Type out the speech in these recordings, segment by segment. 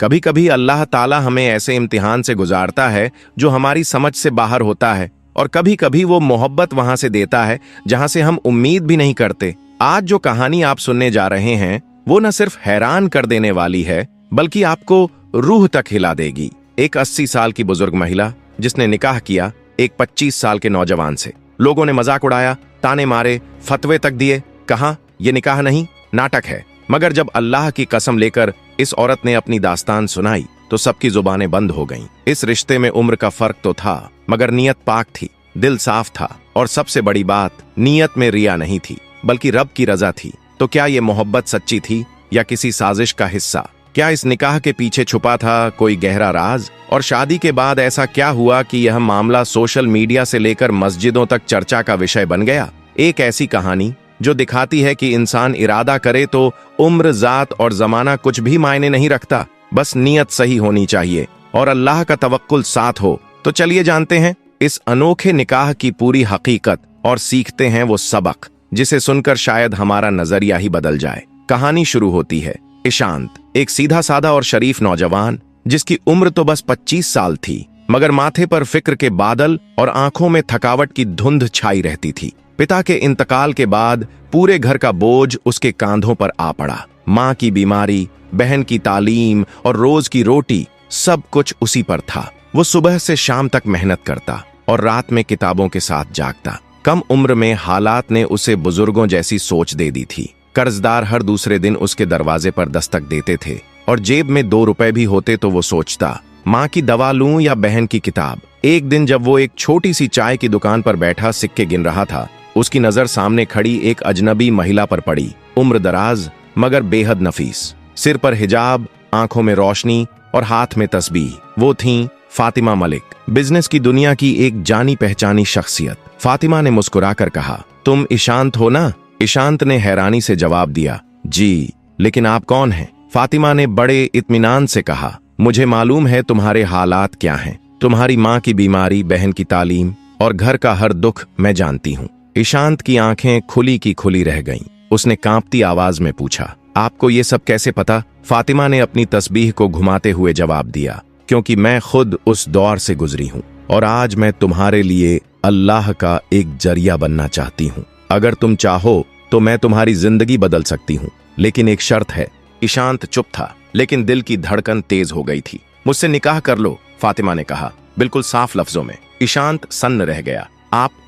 कभी कभी अल्लाह ताला हमें ऐसे इम्तिहान से गुजारता है जो हमारी समझ से बाहर होता है, और कभी कभी वो मोहब्बत वहां से देता है जहां से हम उम्मीद भी नहीं करते। आज जो कहानी आप सुनने जा रहे हैं वो न सिर्फ हैरान कर देने वाली है बल्कि आपको रूह तक हिला देगी। एक 80 साल की बुजुर्ग महिला जिसने निकाह किया एक 25 साल के नौजवान से। लोगों ने मजाक उड़ाया, ताने मारे, फतवे तक दिए, कहा यह निकाह नहीं, नाटक है। मगर जब अल्लाह की कसम लेकर इस औरत ने अपनी दास्तान सुनाई तो सबकी जुबानें बंद हो गईं। इस रिश्ते में उम्र का फर्क तो था, मगर नीयत पाक थी, दिल साफ था, और सबसे बड़ी बात, नीयत में रिया नहीं थी बल्कि रब की रजा थी। तो क्या ये मोहब्बत सच्ची थी या किसी साजिश का हिस्सा? क्या इस निकाह के पीछे छुपा था कोई गहरा राज? और शादी के बाद ऐसा क्या हुआ कि यह मामला सोशल मीडिया से लेकर मस्जिदों तक चर्चा का विषय बन गया? एक ऐसी कहानी जो दिखाती है कि इंसान इरादा करे तो उम्र, जात और जमाना कुछ भी मायने नहीं रखता, बस नीयत सही होनी चाहिए और अल्लाह का तवक्कुल साथ हो। तो चलिए जानते हैं इस अनोखे निकाह की पूरी हकीकत और सीखते हैं वो सबक जिसे सुनकर शायद हमारा नजरिया ही बदल जाए। कहानी शुरू होती है। ईशांत, एक सीधा साधा और शरीफ नौजवान जिसकी उम्र तो बस 25 साल थी, मगर माथे पर फिक्र के बादल और आंखों में थकावट की धुंध छाई रहती थी। पिता के इंतकाल के बाद पूरे घर का बोझ उसके कांधों पर आ पड़ा। माँ की बीमारी, बहन की तालीम और रोज की रोटी, सब कुछ उसी पर था। वो सुबह से शाम तक मेहनत करता और रात में किताबों के साथ जागता। कम उम्र में हालात ने उसे बुजुर्गों जैसी सोच दे दी थी। कर्जदार हर दूसरे दिन उसके दरवाजे पर दस्तक देते थे और जेब में 2 रुपए भी होते तो वो सोचता, माँ की दवा लूं या बहन की किताब। एक दिन जब वो एक छोटी सी चाय की दुकान पर बैठा सिक्के गिन रहा था, उसकी नजर सामने खड़ी एक अजनबी महिला पर पड़ी। उम्र दराज मगर बेहद नफीस, सिर पर हिजाब, आंखों में रोशनी और हाथ में तस्बीह। वो थीं फातिमा मलिक, बिजनेस की दुनिया की एक जानी पहचानी शख्सियत। फातिमा ने मुस्कुराकर कहा, तुम ईशांत हो ना? ईशांत ने हैरानी से जवाब दिया, जी, लेकिन आप कौन हैं? फातिमा ने बड़े इत्मीनान से कहा, मुझे मालूम है तुम्हारे हालात क्या हैं। तुम्हारी माँ की बीमारी, बहन की तालीम और घर का हर दुख मैं जानती हूँ। ईशांत की आंखें खुली की खुली रह गईं। उसने कांपती आवाज में पूछा, आपको ये सब कैसे पता? फातिमा ने अपनी तस्बीह को घुमाते हुए जवाब दिया, क्योंकि मैं खुद उस दौर से गुजरी हूँ और आज मैं तुम्हारे लिए अल्लाह का एक जरिया बनना चाहती हूँ। अगर तुम चाहो तो मैं तुम्हारी जिंदगी बदल सकती हूँ, लेकिन एक शर्त है। ईशांत चुप था, लेकिन दिल की धड़कन तेज हो गई थी। मुझसे निकाह कर लो, फातिमा ने कहा, बिल्कुल साफ लफ्जों में। ईशांत सन्न रह गया।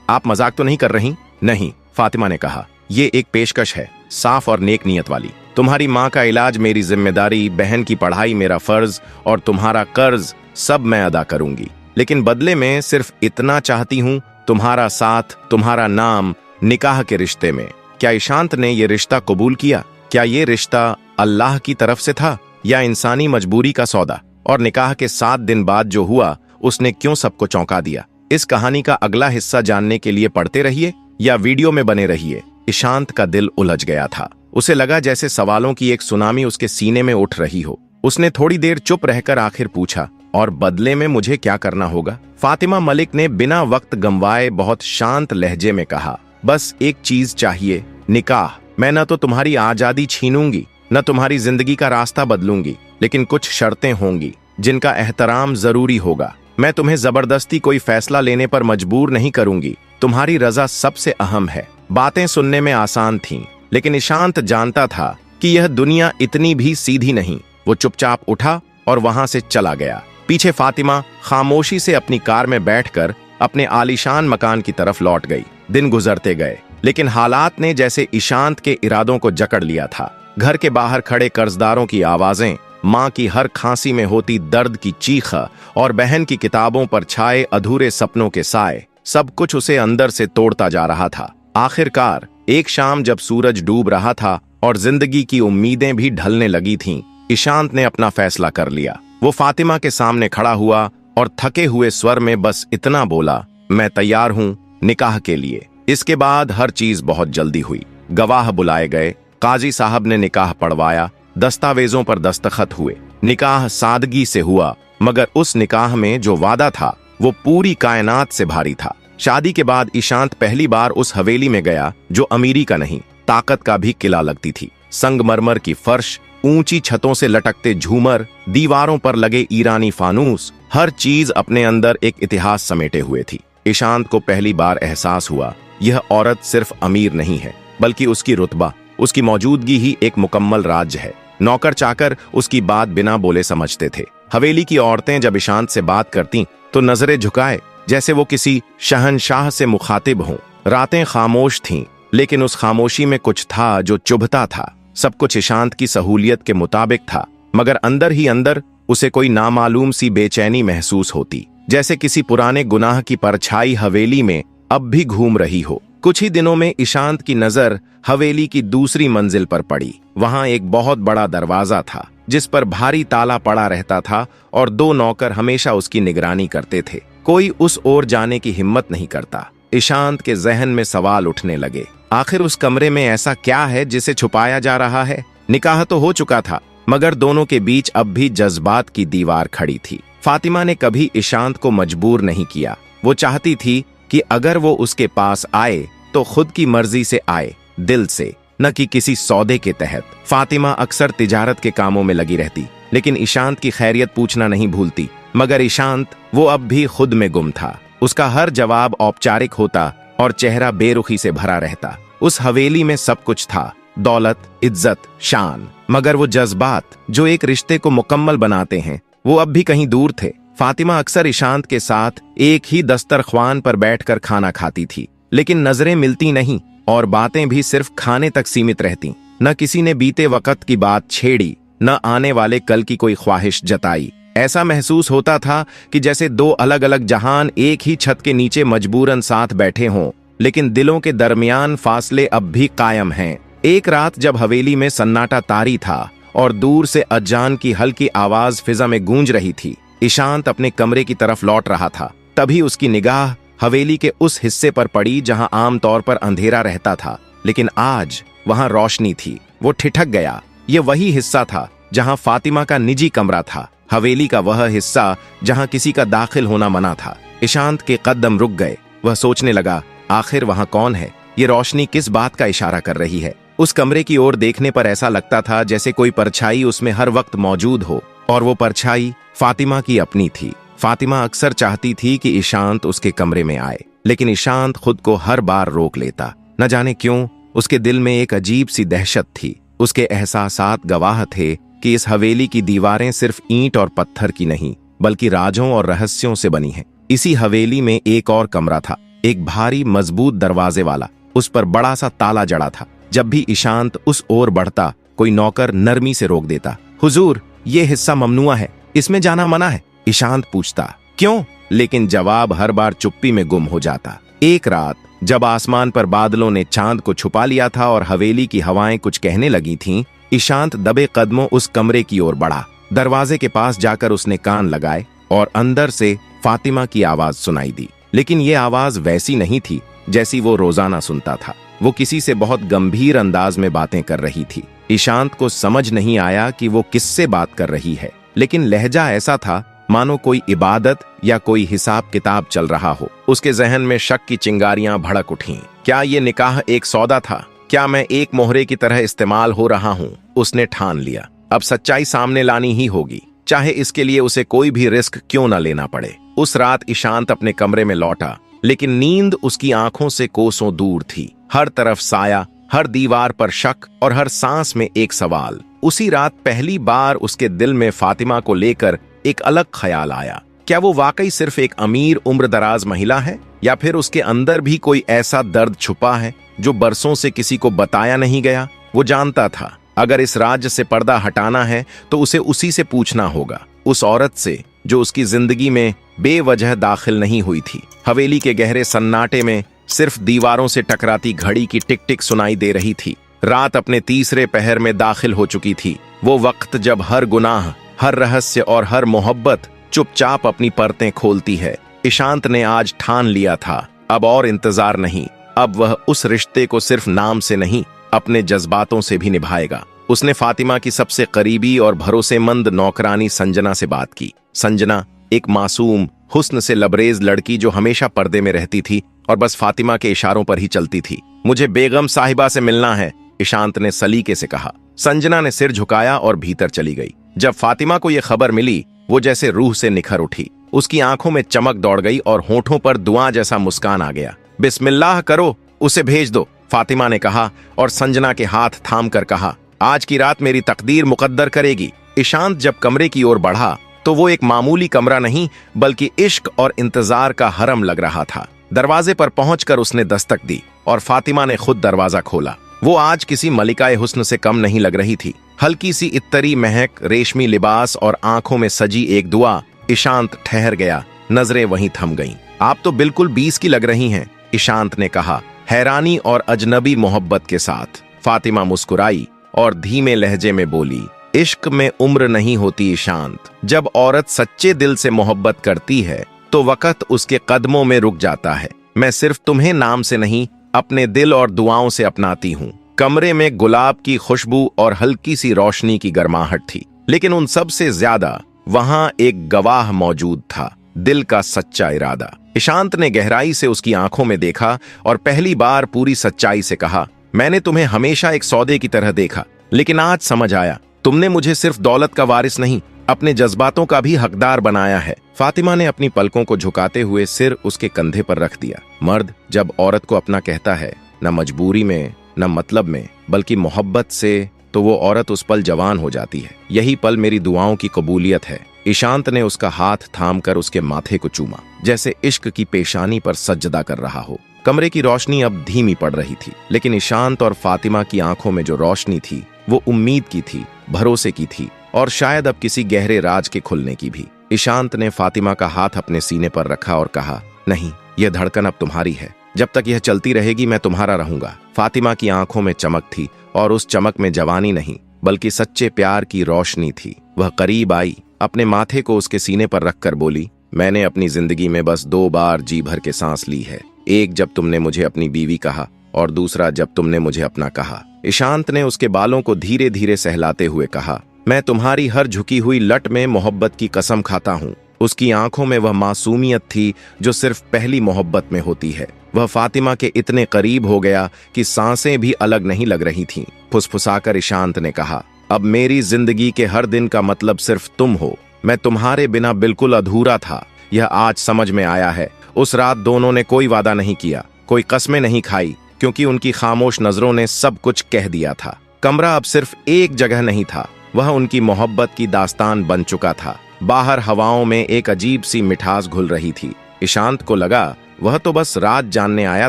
आप मजाक तो नहीं कर रही? नहीं, फातिमा ने कहा, ये एक पेशकश है, साफ और नेक नियत वाली। तुम्हारी माँ का इलाज मेरी जिम्मेदारी, बहन की पढ़ाई मेरा फर्ज और तुम्हारा कर्ज सब मैं अदा करूंगी, लेकिन बदले में सिर्फ इतना चाहती हूँ, तुम्हारा साथ, तुम्हारा नाम निकाह के रिश्ते में। क्या ईशांत ने यह रिश्ता कबूल किया? क्या ये रिश्ता अल्लाह की तरफ से था या इंसानी मजबूरी का सौदा? और निकाह के 7 दिन बाद जो हुआ उसने क्यों सबको चौंका दिया? इस कहानी का अगला हिस्सा जानने के लिए पढ़ते रहिए या वीडियो में बने रहिए। ईशांत का दिल उलझ गया था। उसे लगा जैसे सवालों की एक सुनामी उसके सीने में उठ रही हो। उसने थोड़ी देर चुप रहकर आखिर पूछा, और बदले में मुझे क्या करना होगा? फातिमा मलिक ने बिना वक्त गंवाए बहुत शांत लहजे में कहा, बस एक चीज चाहिए, निकाह। मैं न तो तुम्हारी आजादी छीनूंगी, न तुम्हारी जिंदगी का रास्ता बदलूंगी, लेकिन कुछ शर्तें होंगी जिनका एहतराम जरूरी होगा। मैं तुम्हें जबरदस्ती कोई फैसला लेने पर मजबूर नहीं करूंगी। तुम्हारी रजा सबसे अहम है। बातें सुनने में आसान थीं, लेकिन ईशांत जानता था कि यह दुनिया इतनी भी सीधी नहीं। वो चुपचाप उठा और वहां से चला गया। पीछे फातिमा खामोशी से अपनी कार में बैठकर अपने आलीशान मकान की तरफ लौट गई। दिन गुजरते गए, लेकिन हालात ने जैसे ईशांत के इरादों को जकड़ लिया था। घर के बाहर खड़े कर्जदारों की आवाजें, माँ की हर खांसी में होती दर्द की चीख और बहन की किताबों पर छाए अधूरे सपनों के साए, सब कुछ उसे अंदर से तोड़ता जा रहा था। आखिरकार एक शाम जब सूरज डूब रहा था और जिंदगी की उम्मीदें भी ढलने लगी थीं, ईशांत ने अपना फैसला कर लिया। वो फातिमा के सामने खड़ा हुआ और थके हुए स्वर में बस इतना बोला, मैं तैयार हूं निकाह के लिए। इसके बाद हर चीज बहुत जल्दी हुई। गवाह बुलाए गए, काजी साहब ने निकाह पढ़वाया, दस्तावेजों पर दस्तखत हुए। निकाह सादगी से हुआ, मगर उस निकाह में जो वादा था वो पूरी कायनात से भारी था। शादी के बाद ईशांत पहली बार उस हवेली में गया जो अमीरी का नहीं, ताकत का भी किला लगती थी। संगमरमर की फर्श, ऊंची छतों से लटकते झूमर, दीवारों पर लगे ईरानी फानूस, हर चीज अपने अंदर एक इतिहास समेटे हुए थी। ईशांत को पहली बार एहसास हुआ, यह औरत सिर्फ अमीर नहीं है, बल्कि उसकी रुतबा, उसकी मौजूदगी ही एक मुकम्मल राज्य है। नौकर चाकर उसकी बात बिना बोले समझते थे। हवेली की औरतें जब ईशांत से बात करती तो नजरें झुकाए, जैसे वो किसी शहंशाह से मुखातिब हों। रातें खामोश थीं, लेकिन उस खामोशी में कुछ था जो चुभता था। सब कुछ ईशांत की सहूलियत के मुताबिक था, मगर अंदर ही अंदर उसे कोई नामालूम सी बेचैनी महसूस होती, जैसे किसी पुराने गुनाह की परछाई हवेली में अब भी घूम रही हो। कुछ ही दिनों में ईशांत की नजर हवेली की दूसरी मंजिल पर पड़ी। वहां एक बहुत बड़ा दरवाजा था, जिस पर भारी ताला पड़ा रहता था और 2 नौकर हमेशा उसकी निगरानी करते थे। कोई उस ओर जाने की हिम्मत नहीं करता। ईशांत के जहन में सवाल उठने लगे, आखिर उस कमरे में ऐसा क्या है जिसे छुपाया जा रहा है? निकाह तो हो चुका था, मगर दोनों के बीच अब भी जज्बात की दीवार खड़ी थी। फातिमा ने कभी ईशांत को मजबूर नहीं किया। वो चाहती थी कि अगर वो उसके पास आए तो खुद की मर्जी से आए, दिल से, न कि किसी सौदे के तहत। फातिमा अक्सर तिजारत के कामों में लगी रहती, लेकिन ईशांत की खैरियत पूछना नहीं भूलती। मगर ईशांत, वो अब भी खुद में गुम था। उसका हर जवाब औपचारिक होता और चेहरा बेरुखी से भरा रहता। उस हवेली में सब कुछ था, दौलत, इज्जत, शान, मगर वो जज्बात जो एक रिश्ते को मुकम्मल बनाते हैं, वो अब भी कहीं दूर थे। फातिमा अक्सर ईशांत के साथ एक ही दस्तरख्वान पर बैठकर खाना खाती थी, लेकिन नजरें मिलती नहीं और बातें भी सिर्फ खाने तक सीमित रहती। न किसी ने बीते वक्त की बात छेड़ी, न आने वाले कल की कोई ख्वाहिश जताई। ऐसा महसूस होता था कि जैसे 2 अलग अलग जहान एक ही छत के नीचे मजबूरन साथ बैठे हों, लेकिन दिलों के दरमियान फासले अब भी कायम हैं। एक रात जब हवेली में सन्नाटा तारी था और दूर से अजान की हल्की आवाज फिजा में गूंज रही थी, ईशांत अपने कमरे की तरफ लौट रहा था। तभी उसकी निगाह हवेली के उस हिस्से पर पड़ी जहां आमतौर पर अंधेरा रहता था, लेकिन आज वहां रोशनी थी। वो ठिठक गया। ये वही हिस्सा था जहां फातिमा का निजी कमरा था, हवेली का वह हिस्सा जहां किसी का दाखिल होना मना था। ईशांत के कदम रुक गए। वह सोचने लगा, आखिर वहां कौन है? ये रोशनी किस बात का इशारा कर रही है? उस कमरे की ओर देखने पर ऐसा लगता था जैसे कोई परछाई उसमें हर वक्त मौजूद हो, और वो परछाई फातिमा की अपनी थी। फातिमा अक्सर चाहती थी कि ईशांत उसके कमरे में आए, लेकिन ईशांत खुद को हर बार रोक लेता। न जाने क्यों उसके दिल में एक अजीब सी दहशत थी। उसके एहसासात गवाह थे कि इस हवेली की दीवारें सिर्फ ईंट और पत्थर की नहीं, बल्कि राजों और रहस्यों से बनी हैं। इसी हवेली में एक और कमरा था, एक भारी मजबूत दरवाजे वाला। उस पर बड़ा सा ताला जड़ा था। जब भी ईशांत उस ओर बढ़ता, कोई नौकर नरमी से रोक देता। हुजूर, ये हिस्सा ममनुआ है, इसमें जाना मना है। ईशांत पूछता, क्यों? लेकिन जवाब हर बार चुप्पी में गुम हो जाता। एक रात जब आसमान पर बादलों ने चांद को छुपा लिया था और हवेली की हवाएं कुछ कहने लगी थीं, ईशांत दबे कदमों उस कमरे की ओर बढ़ा। दरवाजे के पास जाकर उसने कान लगाए और अंदर से फातिमा की आवाज सुनाई दी। लेकिन ये आवाज वैसी नहीं थी जैसी वो रोजाना सुनता था। वो किसी से बहुत गंभीर अंदाज में बातें कर रही थी। ईशांत को समझ नहीं आया कि वो किससे बात कर रही है, लेकिन लहजा ऐसा था मानो कोई इबादत या कोई हिसाब किताब चल रहा हो। उसके जहन में शक की चिंगारियां भड़क उठीं। क्या ये निकाह एक सौदा था? क्या मैं एक मोहरे की तरह इस्तेमाल हो रहा हूं? उसने ठान लिया, अब सच्चाई सामने लानी ही होगी, चाहे इसके लिए उसे कोई भी रिस्क क्यों न लेना पड़े। उस रात ईशांत अपने कमरे में लौटा, लेकिन नींद उसकी आंखों से कोसों दूर थी। हर तरफ साया, हर दीवार पर शक और हर सांस में एक सवाल। उसी रात पहली बार उसके दिल में फातिमा को लेकर एक अलग ख्याल आया। क्या वो वाकई सिर्फ एक अमीर उम्रदराज महिला है, या फिर उसके अंदर भी कोई ऐसा दर्द छुपा है जो बरसों से किसी को बताया नहीं गया? वो जानता था अगर इस राज्य से पर्दा हटाना है तो उसे उसी से पूछना होगा, उस औरत से जो उसकी जिंदगी में बेवजह दाखिल नहीं हुई थी। हवेली के गहरे सन्नाटे में सिर्फ दीवारों से टकराती घड़ी की टिक टिक सुनाई दे रही थी। रात अपने तीसरे पहर में दाखिल हो चुकी थी। वो वक्त जब हर गुनाह, हर रहस्य और हर मोहब्बत चुपचाप अपनी परतें खोलती है। ईशांत ने आज ठान लिया था, अब और इंतजार नहीं। अब वह उस रिश्ते को सिर्फ नाम से नहीं, अपने जज्बातों से भी निभाएगा। उसने फातिमा की सबसे करीबी और भरोसेमंद नौकरानी संजना से बात की। संजना एक मासूम, हुस्न से लबरेज लड़की जो हमेशा पर्दे में रहती थी और बस फातिमा के इशारों पर ही चलती थी। मुझे बेगम साहिबा से मिलना है, ईशांत ने सलीके से कहा। संजना ने सिर झुकाया और भीतर चली गई। जब फातिमा को यह खबर मिली, वो जैसे रूह से निखर उठी। उसकी आंखों में चमक दौड़ गई और होठों पर दुआ जैसा मुस्कान आ गया। बिस्मिल्लाह करो, उसे भेज दो, फातिमा ने कहा और संजना के हाथ थाम कर कहा, आज की रात मेरी तकदीर मुकद्दर करेगी। ईशांत जब कमरे की ओर बढ़ा तो वो एक मामूली कमरा नहीं बल्कि इश्क और इंतजार का हरम लग रहा था। दरवाजे पर पहुंचकर उसने दस्तक दी और फातिमा ने खुद दरवाजा खोला। वो आज किसी मलिकाए हुस्न से कम नहीं लग रही थी। हल्की सी इत्तरी महक, रेशमी लिबास और आंखों में सजी एक दुआ। ईशांत ठहर गया, नजरें वहीं थम गईं। आप तो बिल्कुल 20 की लग रही हैं, ईशांत ने कहा, हैरानी और अजनबी मोहब्बत के साथ। फातिमा मुस्कुराई और धीमे लहजे में बोली, इश्क में उम्र नहीं होती ईशांत। जब औरत सच्चे दिल से मोहब्बत करती है तो वक्त उसके कदमों में रुक जाता है। मैं सिर्फ तुम्हें नाम से नहीं, अपने दिल और दुआओं से अपनाती हूँ। कमरे में गुलाब की खुशबू और हल्की सी रोशनी की गर्माहट थी, लेकिन उन सब से ज्यादा वहां एक गवाह मौजूद था, दिल का सच्चा इरादा। ईशांत ने गहराई से उसकी आंखों में देखा और पहली बार पूरी सच्चाई से कहा, मैंने तुम्हें हमेशा एक सौदे की तरह देखा, लेकिन आज समझ आया, तुमने मुझे सिर्फ दौलत का वारिस नहीं, अपने जज्बातों का भी हकदार बनाया है। फातिमा ने अपनी पलकों को झुकाते हुए सिर उसके कंधे पर रख दिया। मर्द जब औरत को अपना कहता है, न मजबूरी में न मतलब में बल्कि मोहब्बत से, तो वो औरत उस पल जवान हो जाती है। यही पल मेरी दुआओं की कबूलियत है। ईशांत ने उसका हाथ थामकर उसके माथे को चूमा, जैसे इश्क की पेशानी पर सजदा कर रहा हो। कमरे की रोशनी अब धीमी पड़ रही थी, लेकिन ईशांत और फातिमा की आंखों में जो रोशनी थी वो उम्मीद की थी, भरोसे की थी और शायद अब किसी गहरे राज के खुलने की भी। ईशांत ने फातिमा का हाथ अपने सीने पर रखा और कहा, नहीं, यह धड़कन अब तुम्हारी है। जब तक यह चलती रहेगी मैं तुम्हारा रहूंगा। फातिमा की आंखों में चमक थी और उस चमक में जवानी नहीं बल्कि सच्चे प्यार की रोशनी थी। वह करीब आई, अपने माथे को उसके सीने पर रखकर बोली, मैंने अपनी जिंदगी में बस 2 बार जी भर के सांस ली है। एक जब तुमने मुझे अपनी बीवी कहा और दूसरा जब तुमने मुझे अपना कहा। ईशांत ने उसके बालों को धीरे धीरे सहलाते हुए कहा, मैं तुम्हारी हर झुकी हुई लट में मोहब्बत की कसम खाता हूँ। उसकी आंखों में वह मासूमियत थी जो सिर्फ पहली मोहब्बत में होती है। वह फातिमा के इतने करीब हो गया कि सांसें भी अलग नहीं लग रही थीं। फुसफुसाकर ईशांत ने कहा, अब मेरी जिंदगी के हर दिन का मतलब सिर्फ तुम हो। मैं तुम्हारे बिना बिल्कुल अधूरा था, यह आज समझ में आया है। उस रात दोनों ने कोई वादा नहीं किया, कोई कस्में नहीं खाई, क्योंकि उनकी खामोश नजरों ने सब कुछ कह दिया था। कमरा अब सिर्फ एक जगह नहीं था, वह उनकी मोहब्बत की दास्तान बन चुका था। बाहर हवाओं में एक अजीब सी मिठास घुल रही थी। ईशांत को लगा वह तो बस राज जानने आया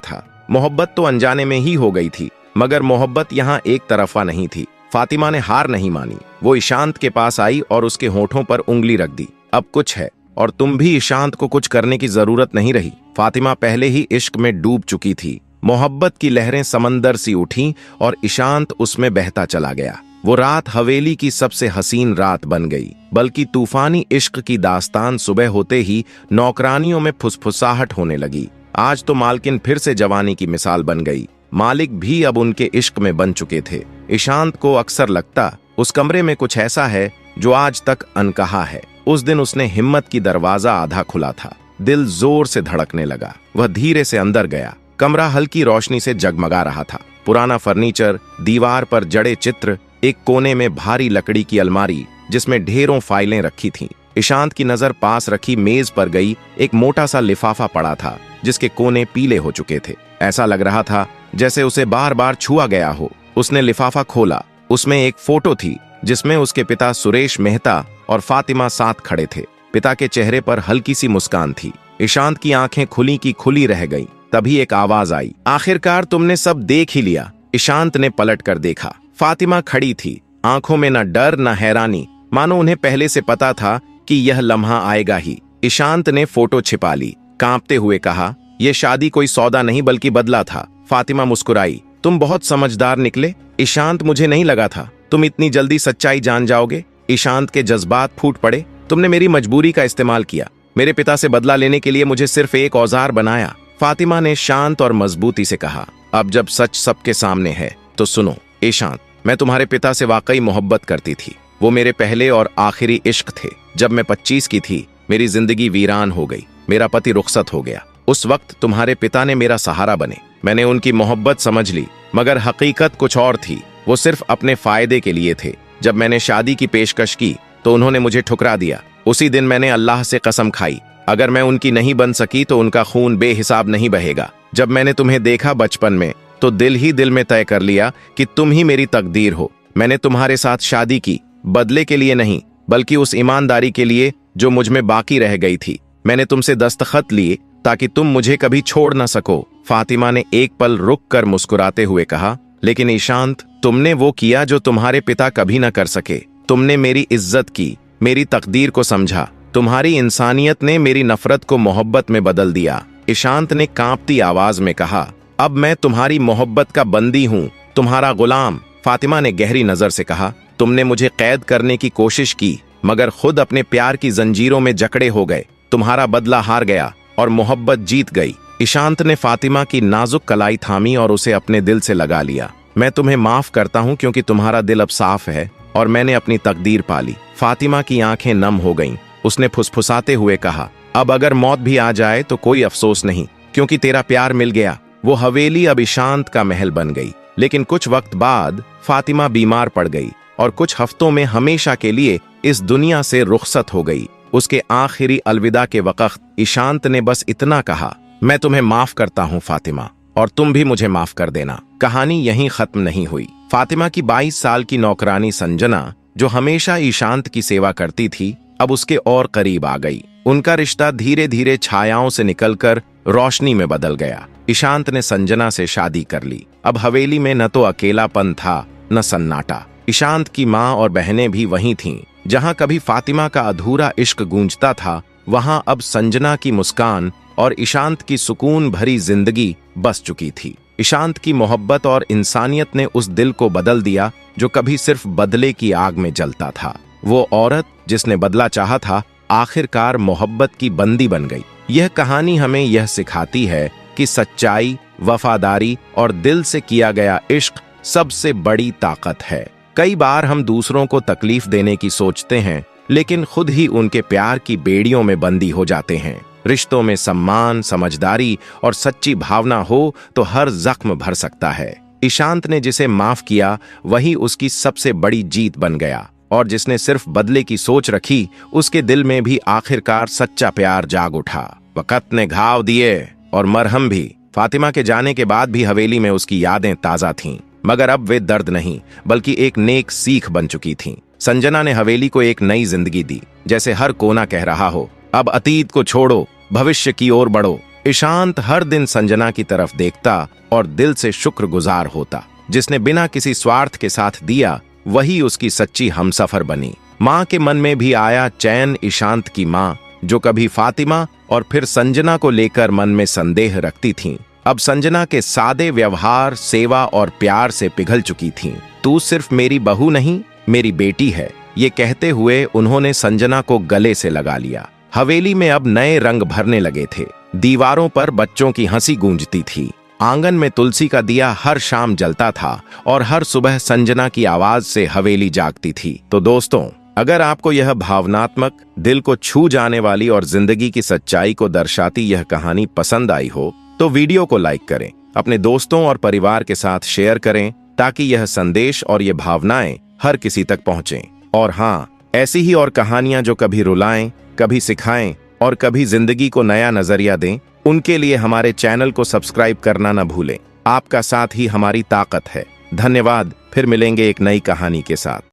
था, मोहब्बत तो अनजाने में ही हो गई थी। मगर मोहब्बत यहाँ एक तरफा नहीं थी। फातिमा ने हार नहीं मानी। वो ईशांत के पास आई और उसके होठों पर उंगली रख दी। अब कुछ है और तुम भी ईशांत को कुछ करने की जरूरत नहीं रही। फातिमा पहले ही इश्क में डूब चुकी थी। मोहब्बत की लहरें समंदर सी उठीं और ईशांत उसमें बहता चला गया। वो रात हवेली की सबसे हसीन रात बन गई, बल्कि तूफानी इश्क की दास्तान सुबह होते ही नौकरानियों में फुसफुसाहट होने लगी। आज तो मालकिन फिर से जवानी की मिसाल बन गई। मालिक भी अब उनके इश्क में बन चुके थे। ईशांत को अक्सर लगता उस कमरे में कुछ ऐसा है जो आज तक अनकहा है। उस दिन उसने हिम्मत की दरवाजा आधा खुला था। दिल जोर से धड़कने लगा। वह धीरे से अंदर गया। कमरा हल्की रोशनी से जगमगा रहा था। पुराना फर्नीचर, दीवार पर जड़े चित्र, एक कोने में भारी लकड़ी की अलमारी जिसमें ढेरों फाइलें रखी थीं। ईशांत की नजर पास रखी मेज पर गई। एक मोटा सा लिफाफा पड़ा था जिसके कोने पीले हो चुके थे। ऐसा लग रहा था जैसे उसे बार बार छुआ गया हो। उसने लिफाफा खोला। उसमें एक फोटो थी जिसमें उसके पिता सुरेश मेहता और फातिमा साथ खड़े थे। पिता के चेहरे पर हल्की सी मुस्कान थी। ईशांत की आंखें खुली की खुली रह गईं। तभी एक आवाज आई, आखिरकार तुमने सब देख ही लिया। ईशांत ने पलट कर देखा। फातिमा खड़ी थी, आंखों में न डर न हैरानी, मानो उन्हें पहले से पता था कि यह लम्हा आएगा ही। ईशांत ने फोटो छिपा ली, कांपते हुए कहा, यह शादी कोई सौदा नहीं बल्कि बदला था। फातिमा मुस्कुराई, तुम बहुत समझदार निकले ईशांत, मुझे नहीं लगा था तुम इतनी जल्दी सच्चाई जान जाओगे। ईशांत के जज्बात फूट पड़े। तुमने मेरी मजबूरी का इस्तेमाल किया, मेरे पिता से बदला लेने के लिए मुझे सिर्फ एक औजार बनाया। फातिमा ने शांत और मजबूती से कहा, अब जब सच सबके सामने है तो सुनो ईशांत, मैं तुम्हारे पिता से वाकई मोहब्बत करती थी। वो मेरे पहले और आखिरी इश्क थे। जब मैं 25 की थी मेरी जिंदगी वीरान हो गई। मेरा पति रुखसत हो गया। उस वक्त तुम्हारे पिता ने मेरा सहारा बने। मैंने उनकी मोहब्बत समझ ली, मगर हकीकत कुछ और थी। वो सिर्फ अपने फायदे के लिए थे। जब मैंने शादी की पेशकश की तो उन्होंने मुझे ठुकरा दिया। उसी दिन मैंने अल्लाह से कसम खाई, अगर मैं उनकी नहीं बन सकी तो उनका खून बेहिसाब नहीं बहेगा। जब मैंने तुम्हें देखा बचपन में तो दिल ही दिल में तय कर लिया कि तुम ही मेरी तकदीर हो। मैंने तुम्हारे साथ शादी की, बदले के लिए नहीं बल्कि उस ईमानदारी के लिए जो मुझ में बाकी रह गई थी। मैंने तुमसे दस्तखत लिए ताकि तुम मुझे कभी छोड़ न सको। फातिमा ने एक पल रुक कर मुस्कुराते हुए कहा, लेकिन ईशांत, तुमने वो किया जो तुम्हारे पिता कभी न कर सके। तुमने मेरी इज्जत की, मेरी तकदीर को समझा। तुम्हारी इंसानियत ने मेरी नफरत को मोहब्बत में बदल दिया। ईशांत ने कांपती आवाज में कहा, अब मैं तुम्हारी मोहब्बत का बंदी हूँ, तुम्हारा गुलाम। फातिमा ने गहरी नजर से कहा, तुमने मुझे कैद करने की कोशिश की मगर खुद अपने प्यार की जंजीरों में जकड़े हो गए। तुम्हारा बदला हार गया और मोहब्बत जीत गई। ईशांत ने फातिमा की नाजुक कलाई थामी और उसे अपने दिल से लगा लिया। मैं तुम्हें माफ करता हूँ क्योंकि तुम्हारा दिल अब साफ है और मैंने अपनी तकदीर पाली। फातिमा की आंखें नम हो गईं। उसने फुसफुसाते हुए कहा, अब अगर मौत भी आ जाए तो कोई अफसोस नहीं, क्योंकि तेरा प्यार मिल गया। वो हवेली अब ईशांत का महल बन गई। लेकिन कुछ वक्त बाद फातिमा बीमार पड़ गई और कुछ हफ्तों में हमेशा के लिए इस दुनिया से रुखसत हो गई। उसके आखिरी अलविदा के वक्त ईशांत ने बस इतना कहा, मैं तुम्हें माफ करता हूँ फातिमा, और तुम भी मुझे माफ कर देना। कहानी यहीं खत्म नहीं हुई। फातिमा की 22 साल की नौकरानी संजना, जो हमेशा ईशांत की सेवा करती थी, अब उसके और करीब आ गई। उनका रिश्ता धीरे धीरे छायाओं से निकलकर रोशनी में बदल गया। ईशांत ने संजना से शादी कर ली। अब हवेली में न तो अकेलापन था न सन्नाटा। ईशांत की माँ और बहनें भी वहीं थीं। जहां कभी फातिमा का अधूरा इश्क गूंजता था, वहां अब संजना की मुस्कान और ईशांत की सुकून भरी जिंदगी बस चुकी थी। ईशांत की मोहब्बत और इंसानियत ने उस दिल को बदल दिया जो कभी सिर्फ बदले की आग में जलता था। वो औरत जिसने बदला चाहा था, आखिरकार मोहब्बत की बंदी बन गई। यह कहानी हमें यह सिखाती है कि सच्चाई, वफादारी और दिल से किया गया इश्क सबसे बड़ी ताकत है। कई बार हम दूसरों को तकलीफ देने की सोचते हैं, लेकिन खुद ही उनके प्यार की बेड़ियों में बंदी हो जाते हैं। रिश्तों में सम्मान, समझदारी और सच्ची भावना हो तो हर जख्म भर सकता है। ईशांत ने जिसे माफ किया वही उसकी सबसे बड़ी जीत बन गया, और जिसने सिर्फ बदले की सोच रखी उसके दिल में भी आखिरकार सच्चा प्यार जाग उठा। वक़्त ने घाव दिए और मरहम भी। फातिमा के जाने के बाद भी हवेली में उसकी यादें ताजा थीं, मगर अब वे दर्द नहीं बल्कि एक नेक सीख बन चुकी थीं। संजना ने हवेली को एक नई जिंदगी दी, जैसे हर कोना कह रहा हो, अब अतीत को छोड़ो, भविष्य की ओर बढ़ो। ईशांत हर दिन संजना की तरफ देखता और दिल से शुक्रगुजार होता। जिसने बिना किसी स्वार्थ के साथ दिया वही उसकी सच्ची हमसफर बनी। माँ के मन में भी आया चैन। ईशांत की माँ, जो कभी फातिमा और फिर संजना को लेकर मन में संदेह रखती थीं, अब संजना के सादे व्यवहार, सेवा और प्यार से पिघल चुकी थीं। तू सिर्फ मेरी बहू नहीं, मेरी बेटी है, ये कहते हुए उन्होंने संजना को गले से लगा लिया। हवेली में अब नए रंग भरने लगे थे। दीवारों पर बच्चों की हंसी गूंजती थी। आंगन में तुलसी का दिया हर शाम जलता था और हर सुबह संजना की आवाज से हवेली जागती थी। तो दोस्तों, अगर आपको यह भावनात्मक, दिल को छू जाने वाली और जिंदगी की सच्चाई को दर्शाती यह कहानी पसंद आई हो तो वीडियो को लाइक करें, अपने दोस्तों और परिवार के साथ शेयर करें, ताकि यह संदेश और ये भावनाएं हर किसी तक पहुंचें। और हाँ, ऐसी ही और कहानियां जो कभी रुलाएं, कभी सिखाएं और कभी जिंदगी को नया नजरिया दें, उनके लिए हमारे चैनल को सब्सक्राइब करना न भूलें। आपका साथ ही हमारी ताकत है। धन्यवाद। फिर मिलेंगे एक नई कहानी के साथ।